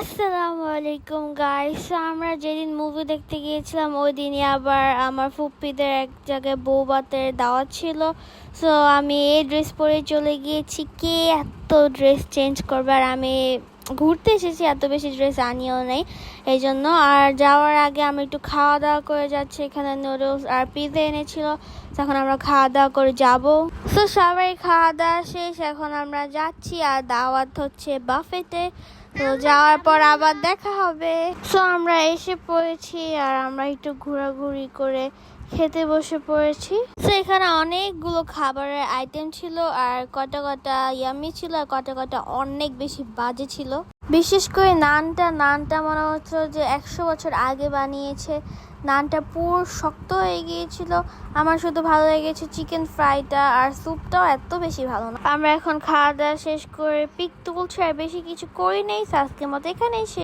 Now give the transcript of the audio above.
আসসালামু আলাইকুম গাইস। আমরা যেদিন মুভি দেখতে গিয়েছিলাম ওই দিনই আবার আমার ফুপ্পিদের এক জায়গায় বউভাতের দাওয়াত ছিল। সো আমি এই ড্রেস পরে চলে গিয়েছি। কে এত ড্রেস চেঞ্জ করবে, আর আমি ঘুরতে এসেছি, এত বেশি ড্রেস আনিও নেই এই জন্য। আর যাওয়ার আগে আমি একটু খাওয়া দাওয়া করে যাচ্ছি। এখানে নুডলস আর পিৎজা এনেছিল, তখন আমরা খাওয়া দাওয়া করে যাব। সো সবাই খাওয়া দাওয়া শেষ, এখন আমরা যাচ্ছি। আর দাওয়াত হচ্ছে বাফেটে। তো যাওয়ার পর আবার দেখা হবে। সো আমরা এসে পড়েছি আর আমরা একটু ঘোরাঘুরি করে খেতে বসে পড়েছি। তো এখানে অনেকগুলো খাবারের আইটেম ছিল, আর কটা কটা ইয়ামি ছিল, আর কটা কটা অনেক বেশি বাজে ছিল। বিশেষ করে নানটা মনে হচ্ছে যে 100 বছর আগে বানিয়েছে। নানটা পুরো শক্ত হয়ে গিয়েছিল। আমার শুধু ভালো লেগেছে চিকেন ফ্রাইটা, আর স্যুপটাও এত বেশি ভালো না। আমরা এখন খাওয়া দাওয়া শেষ করে পিক তুলছি, আর বেশি কিছু করি নেই। আজকের মতো এখানেই শেষ।